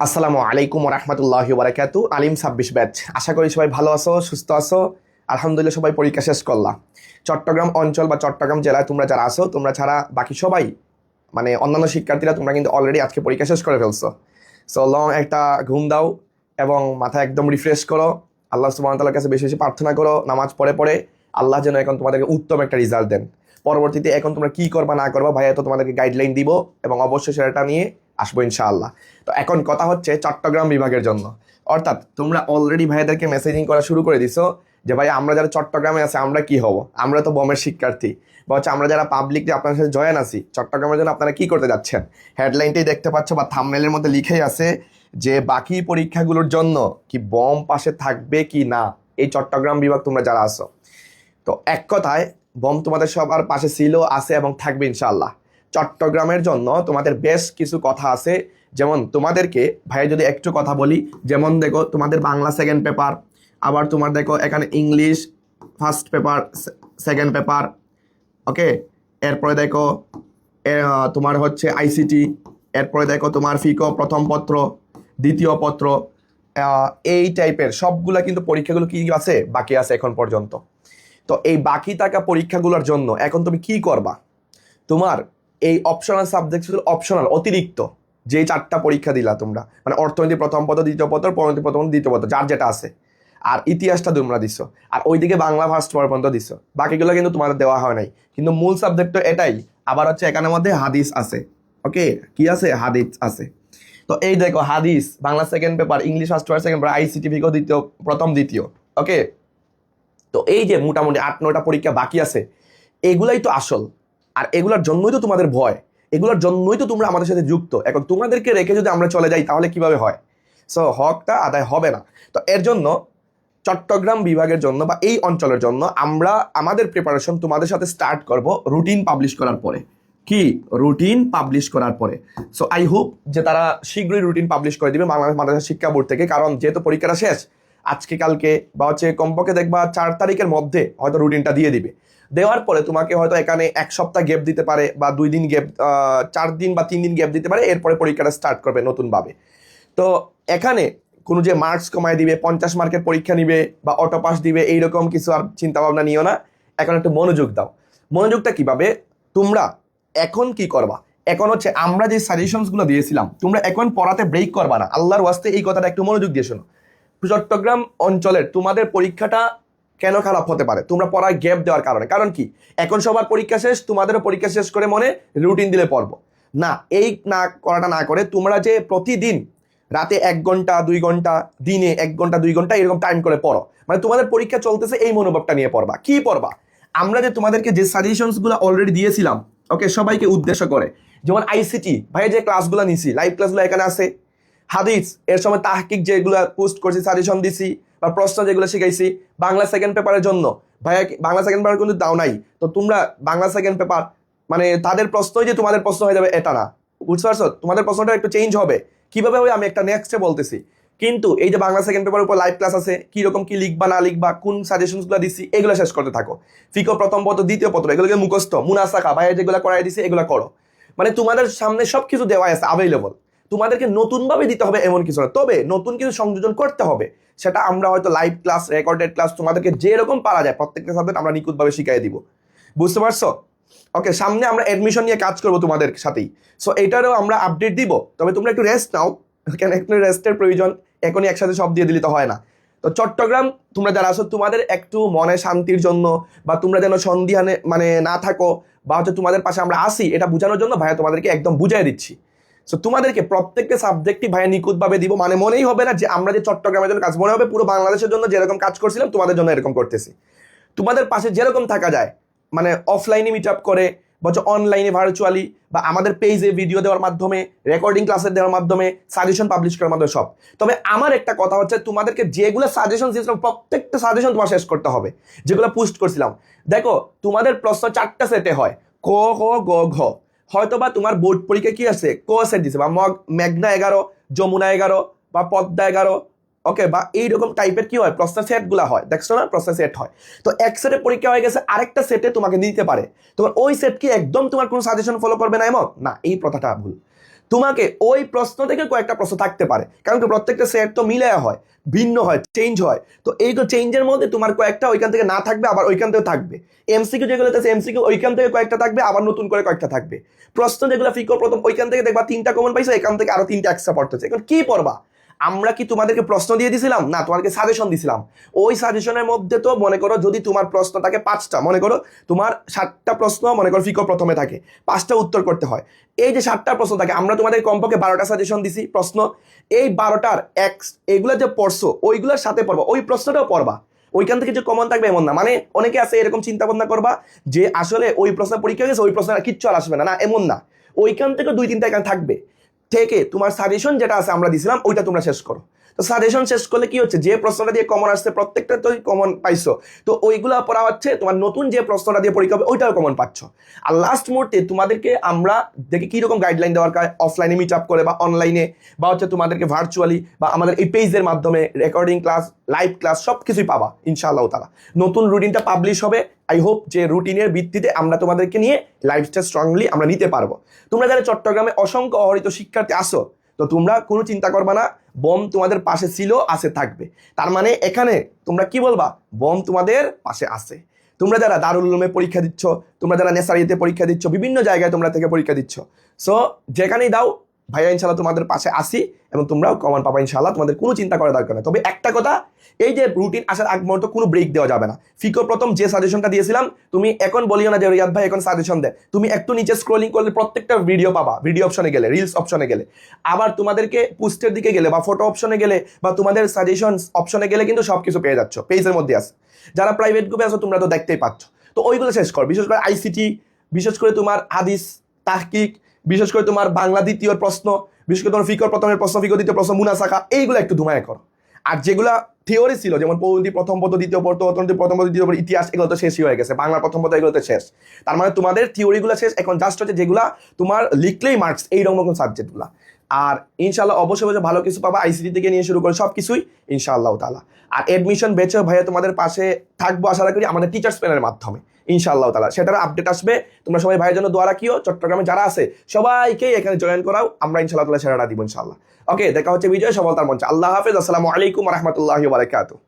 আসসালামু আলাইকুম রহমতুল্লাহি বারাকাতু। আলিম 26 ব্যাচ। আশা করি সবাই ভালো আছো, সুস্থ আছো। আলহামদুলিল্লাহ সবাই পরীক্ষা শেষ করলা। চট্টগ্রাম অঞ্চল বা চট্টগ্রাম জেলায় তোমরা যারা আছো, তোমরা ছাড়া বাকি সবাই মানে অন্যান্য শিক্ষার্থীরা তোমরা কিন্তু অলরেডি আজকে পরীক্ষা শেষ করে ফেলছো। সো লং একটা ঘুম দাও এবং মাথা একদম রিফ্রেশ করো। আল্লাহ সুবহানাহু ওয়া তাআলার কাছে বেশি বেশি প্রার্থনা করো, নামাজ পড়ে পড়ে আল্লাহ যেন এখন তোমাদেরকে উত্তম একটা রেজাল্ট দেন। পরবর্তীতে এখন তোমরা কি করবা না করবা ভাইয়া তো তোমাদেরকে গাইডলাইন দিব এবং অবশ্যই সেটা নিয়ে আসবো ইনশাআল্লাহ। তো এখন কথা হচ্ছে চট্টগ্রাম বিভাগের জন্য, অর্থাৎ তোমরা অলরেডি ভাইয়াদেরকে মেসেজিং করা শুরু করে দিছো যে ভাই আমরা যারা চট্টগ্রামে আছে আমরা কি হব, আমরা তো বমের শিক্ষার্থী, বা হচ্ছে আমরা যারা পাবলিকলি আপনার সাথে জয়েন আছি চট্টগ্রামের জন্য আপনারা কি করতে যাচ্ছেন। হেডলাইনটাই দেখতে পাচ্ছ বা থাম্বনেইলের মধ্যে লিখেই আছে যে বাকি পরীক্ষাগুলোর জন্য কি বম পাশে থাকবে কি না এই চট্টগ্রাম বিভাগ তোমরা যারা আছো। তো এক কথায় বম তোমাদের সবার পাশে ছিল, আছে এবং থাকবে ইনশাআল্লাহ। চট্টগ্রামের জন্য তোমাদের বেশ কিছু কথা আছে, যেমন তোমাদেরকে ভাই যদি একটু কথা বলি, যেমন দেখো তোমাদের বাংলা সেকেন্ড পেপার, আবার তোমার দেখো এখানে English first paper second paper, okay. এরপরে দেখো তোমার হচ্ছে আইসিটি, এরপরে দেখো তোমার ফিকো প্রথম পত্র দ্বিতীয় পত্র, এই টাইপের সবগুলা কিন্তু পরীক্ষাগুলো কি আছে বাকি আছে এখন পর্যন্ত। তো এই বাকি থাকা পরীক্ষাগুলোর জন্য এখন তুমি কি করবা, তোমার এই অপশনাল সাবজেক্ট অপশনাল অতিরিক্ত যে চারটা পরীক্ষা দিলা তোমরা, মানে অর্থনীতি প্রথম পত্র দ্বিতীয় পত্র, পরিণতি প্রথম দ্বিতীয় পত্র যার যেটা আছে, আর ইতিহাসটা তোমরা দিছো, আর ওইদিকে বাংলা ফার্স্ট পর্যন্ত দিছো, বাকিগুলো কিন্তু তোমাদের দেওয়া হয় নাই। কিন্তু মূল সাবজেক্ট তো এটাই। আবার হচ্ছে এখানের মধ্যে হাদিস আছে, ওকে, কি আছে হাদিস আছে। তো এই দেখো হাদিস Bangla second paper, English first paper second paper, ICT ফিকো দ্বিতীয় প্রথম দ্বিতীয়, ওকে। তো এই যে মোটামুটি 8-9টা পরীক্ষা বাকি আছে, এগুলাই তো আসল। আর এগুলোর জন্যই তো তোমাদের ভয়, এগুলোর জন্যই তো তোমরা আমাদের সাথে যুক্ত। এখন তোমাদেরকে রেখে যদি আমরা চলে যাই তাহলে কিভাবে হয়? সো হকটা আদায় হবে না। তো এর জন্য চট্টগ্রাম বিভাগের জন্য বা এই অঞ্চলের জন্য আমরা আমাদের প্রিপারেশন তোমাদের সাথে স্টার্ট করব রুটিন পাবলিশ করার পরে। কি রুটিন পাবলিশ করার পরে? সো আই হোপ যে তারা শীঘ্রই রুটিন পাবলিশ করে দিবে বাংলাদেশ মাদ্রাসা শিক্ষা বোর্ড থেকে, কারণ যেহেতু পরীক্ষাটা শেষ আজকে কালকে বা হচ্ছে কমপক্ষে দেখবা 4 তারিখের মধ্যে হয়তো রুটিনটা দিয়ে দিবে। দেওয়ার পরে তোমাকে হয়তো এখানে 1 সপ্তাহ গ্যাপ দিতে পারে বা 2 দিন গ্যাপ, 4 দিন বা 3 দিন গ্যাপ দিতে পারে, এরপরে পরীক্ষাটা স্টার্ট করবে নতুনভাবে। তো এখানে কোনো যে মার্কস কমায় দিবে, 50 মার্কের পরীক্ষা নিবে বা অটো পাস দিবে এইরকম কিছু আর চিন্তা ভাবনা নিও না। এখন একটু মনোযোগ দাও। মনোযোগটা কিভাবে তোমরা এখন কি করবা, এখন হচ্ছে আমরা যে সাজেশনসগুলো দিয়েছিলাম তোমরা এখন পড়াতে ব্রেক করবা না, আল্লাহর ওয়াস্তে এই কথাটা একটু মনোযোগ দিয়ে শোনো। চট্টগ্রাম অঞ্চলের তোমাদের পরীক্ষাটা কেন খারাপ হতে পারে তোমরা পড়ায় গ্যাপ দেওয়ার কারণে? কারণ কি এখন সবার পরীক্ষা শেষ, তোমাদেরও পরীক্ষা শেষ করে মনে রুটিন দিলে পড়বো না, এই না করাটা না করে তোমরা যে প্রতিদিন রাতে 1 ঘন্টা 2 ঘন্টা, দিনে 1 ঘন্টা 2 ঘন্টা এরকম টাইম করে পড়ো, মানে তোমাদের পরীক্ষা চলতেছে এই মনোভাবটা নিয়ে পড়বা। কি পড়বা? আমরা যে তোমাদেরকে যে সাজেশনসগুলো অলরেডি দিয়েছিলাম, ওকে, সবাইকে উদ্দেশ্য করে, যেমন আইসিটি ভাই যে ক্লাসগুলো নিছি লাইভ ক্লাসগুলো এখানে আছে, হাদিস এর সময় তাহকিক যেগুলো পোস্ট করছি সাজেশন দিছি বা প্রশ্ন যেগুলো শিখাইছি, বাংলা সেকেন্ড পেপারের জন্য ভাইয়া বাংলা সেকেন্ড পেপার কিন্তু দাও নাই, তো তোমরা বাংলা সেকেন্ড পেপার মানে তাদের প্রশ্নই যে তোমাদের প্রশ্ন হয়ে যাবে এটা না, বুঝতে পারছো? তোমাদের প্রশ্নটা একটু চেঞ্জ হবে। কিভাবে হবে আমি একটা নেক্সটে বলতেছি। কিন্তু এই যে বাংলা সেকেন্ড পেপারের উপর লাইভ ক্লাস আছে, কিরকম কি লিখবা না লিখবা, কোন সাজেশনসগুলো দিছি এগুলো শেষ করতে থাকো। ফিকো প্রথম পত্র দ্বিতীয় পত্র এগুলোকে মুখস্থ মুনাসাখা ভাইয়া যেগুলো করাই দিছি এগুলো করো। মানে তোমাদের সামনে সবকিছু দেওয়া আছে অ্যাভেলেবল, তোমাদেরকে নতুনভাবে দিতে হবে এমন কিছু না, তবে নতুন কিছু সংযোজন করতে হবে। সেটা আমরা হয়তো লাইভ ক্লাস রেকর্ডেড ক্লাস তোমাদেরকে যেরকম পারা যায় প্রত্যেকটা সাবজেক্ট আমরা নিখুঁতভাবে শিখিয়ে দিব, বুঝতে পারছো? ওকে, সামনে আমরা অ্যাডমিশন নিয়ে কাজ করবো তোমাদের সাথেই। সো এটারও আমরা আপডেট দিব, তবে তোমরা একটু রেস্ট নাও, কেন একটু রেস্টের প্রয়োজন, এখনই একসাথে সব দিয়ে দিলে তো হয় না। তো চট্টগ্রাম তোমরা যারা আছো তোমাদের একটু মনে শান্তির জন্য বা তোমরা যেন সন্দিহানে মানে না থাকো বা হচ্ছে তোমাদের পাশে আমরা আসি এটা বোঝানোর জন্য ভাইয়া তোমাদেরকে একদম বুঝাই দিচ্ছি। সো তোমাদেরকে প্রত্যেকটা সাবজেক্টই ভাইয়া নিখুঁতভাবে দিব, মানে মনেই হবে না যে আমরা যে চট্টগ্রামের জন্য কাজ, মনে হবে পুরো বাংলাদেশের জন্য যেরকম কাজ করছিলাম তোমাদের জন্য এরকম করতেছি। তোমাদের পাশে যেরকম থাকা যায়, মানে অফলাইনে মিট আপ করে বলছো অনলাইনে ভার্চুয়ালি বা আমাদের পেজে ভিডিও দেওয়ার মাধ্যমে, রেকর্ডিং ক্লাসের দেওয়ার মাধ্যমে, সাজেশন পাবলিশ করার মাধ্যমে সব। তবে আমার একটা কথা হচ্ছে তোমাদেরকে যেগুলো সাজেশন দিয়েছিলাম প্রত্যেকটা সাজেশন তোমার শেষ করতে হবে, যেগুলো পোস্ট করছিলাম। দেখো তোমাদের প্রশ্ন 4টা সেটে হয়, ক খ গ ঘ, হয়তোবা তোমার বোর্ড পরীক্ষা কি আছে ক সেট দিছে বা মেঘনা 11, যমুনা 11 বা পদ্মা 11, ওকে, বা এইরকম টাইপের কি হয় প্রশ্ন সেটগুলো হয়, দেখছো না প্রশ্ন সেট হয়। তো এক সেটে পরীক্ষা হয়ে গেছে, আরেকটা সেটে তোমাকে দিতে পারে, তোমার ওই সেট কি একদম তোমার কোনো সাজেশন ফলো করবে না এমন না, এই কথাটা ভুল। তোমাকে ওই প্রশ্ন থেকে কয়েকটা প্রশ্ন থাকতে পারে, কারণ কি প্রত্যেকটা সেট তো মিলে হয়, ভিন্ন হয়, চেঞ্জ হয়। তো এই চেঞ্জের মধ্যে তোমার কয়েকটা ওইখান থেকে না থাকবে, আবার ওইখান থেকে থাকবে। এমসিকিউ যেগুলো আছে এমসিকিউ ওইখান থেকে কয়েকটা থাকবে, আবার নতুন করে কয়েকটা থাকবে। প্রশ্ন যেগুলো ফিকো প্রথম ওইখান থেকে দেখবা 3টা কমন পাইছো, এখান থেকে আরো 3টা এক্সট্রা পড়তেছে। এখন কি পড়বা? আমরা কি তোমাদেরকে প্রশ্ন দিয়ে দিছিলাম? না, তোমাদেরকে সাজেশন দিছিলাম। ওই সাজেশনের মধ্যে তো মনে করো যদি তোমার প্রশ্ন থাকে 5টা, মনে করো তোমার 7টা প্রশ্ন মনে করো ফিকো প্রথমে থাকে, 5টা উত্তর করতে হয়। এই যে 7টা প্রশ্ন থাকে, আমরা তোমাদের কমপক্ষে 12টা সাজেশন দিছি প্রশ্ন। এই 12টার এগুলো যে পড়ছো ওইগুলোর সাথে পড়বা, ওই প্রশ্নটাও পড়বা। ওইখান থেকে যে কমন থাকবে এমন না। মানে অনেকে আছে এরকম চিন্তা ভাবনা করবা যে আসলে ওই প্রশ্ন পরীক্ষা গেছে, ওই প্রশ্ন কিচ্ছু আর আসবে না, না এমন না। ওইখান থেকে 2-3টা এখানে থাকবে, থেকে তোমার সাজেশন যেটা আছে আমরা দিছিলাম ওইটা তোমরা শেষ করো। তো সাজেশন শেষ করলে কি হচ্ছে, যে প্রশ্নটা দিয়ে কমন আসছে প্রত্যেকটা তো কমন পাইছো, তো ওইগুলা পড়া হচ্ছে, তোমার নতুন যে প্রশ্নটা দিয়ে পরীক্ষা হবে ওইটাও কমন পাচ্ছ। আর লাস্ট মুহূর্তে তোমাদেরকে আমরা দেখে কিরকম গাইডলাইন দেওয়ার কাজ, অফলাইনে মিট আপ করে বা অনলাইনে বা হচ্ছে তোমাদেরকে ভার্চুয়ালি বা আমাদের এই পেজের মাধ্যমে রেকর্ডিং ক্লাস, লাইভ ক্লাস সব কিছুই পাবা ইনশাআল্লাহ তাআলা। নতুন রুটিনটা পাবলিশ হবে, আই হোপ যে রুটিনের ভিত্তিতে আমরা তোমাদেরকে নিয়ে লাইফটা স্ট্রংলি আমরা নিতে পারবো। তোমরা যারা চট্টগ্রামে অসংখ্য অহরিত শিক্ষার্থী আসো, তো তোমরা কোনো চিন্তা করবা না, বম তোমাদের পাশে ছিল, আছে, থাকবে। তার মানে এখানে তোমরা কি বলবা, বম তোমাদের পাশে আছে। তোমরা যারা দারুল উলুমে পরীক্ষা দিচ্ছ, তোমরা যারা নেসারিতে পরীক্ষা দিচ্ছ, বিভিন্ন জায়গায় তোমরা থেকে পরীক্ষা দিচ্ছ, সো যেখানেই দাও ভাইয়া ইনশাল্লাহ তোমাদের পাশে আসি, এবং তোমরাও কমন পাবা ইনশাল্লাহ, তোমাদের কোনো চিন্তা করা দরকার নেই। তবে একটা কথা, এই যে রুটিন আসার আগ মুহূর্তে কোনো ব্রেক দেওয়া যাবে না। ফিকো প্রথম যে সাজেশনটা দিয়েছিলাম, তুমি এখন বলিও না যে রিয়াদ ভাই এখন সাজেশন দেয়। তুমি একটু নিচে স্ক্রলিং করলে প্রত্যেকটা ভিডিও পাবা, ভিডিও অপশনে গেলে, রিলস অপশনে গেলে, আবার তোমাদেরকে পোস্টের দিকে গেলে বা ফটো অপশনে গেলে বা তোমাদের সাজেশন অপশনে গেলে কিন্তু সবকিছু পেয়ে যাচ্ছ, পেজের মধ্যে আছে। যারা প্রাইভেট গ্রুপে আছো তোমরা তো দেখতেই পাচ্ছ। তো ওইগুলো শেষ কর, বিশেষ করে আইসিটি, বিশেষ করে তোমার হাদিস, তাহকিক, বিশেষ করে তোমার বাংলা দ্বিতীয় প্রশ্ন, বিশেষ করে তোমার ফিকর প্রথমের প্রশ্ন, ফিকর দ্বিতীয় প্রশ্ন, মুনাসাকা, এইগুলো একটু ধুমায় করো। আর যেগুলা থিওরি ছিল, যেমন পদ্ধতি প্রথম পদ, দ্বিতীয় পদ, অর্থনীতি প্রথম পদ, দ্বিতীয় পদ, ইতিহাস, এগুলো তো শেষই হয়ে গেছে। বাংলা প্রথম পদ এগুলো তো শেষ। তার মানে তোমাদের থিওরিগুলো শেষ, এখন জাস্ট হচ্ছে যেগুলা তোমার লিখলেই মার্কস, এইরকম সাবজেক্টগুলো। আর ইনশাআল্লাহ অবশ্যই ভালো কিছু পাবা, আইসিটি থেকে নিয়ে শুরু করে সব কিছুই ইনশাআল্লাহ তাআলা। আর এডমিশন বেচে ভাইয়া তোমাদের পাশে থাকবো আশা করি আমাদের টিচার্স প্যানেলের মাধ্যমে ইনশাআল্লাহ তাআলা। সেটার আপডেট আসবে, তোমরা সবাই ভাইয়ের জন্য দোয়া রাখিও। চট্টগ্রামে যারা আছে সবাইকেই এখানে জয়েন করাও, আমরা ইনশাআল্লাহ তাআলা সেরাটা দিব ইনশাআল্লাহ। ওকে, দেখা হচ্ছে বিজয় সফলতার মঞ্চে। আল্লাহ হাফেজ, আসসালামু আলাইকুম ওয়া রাহমাতুল্লাহি ওয়া বারাকাতুহু।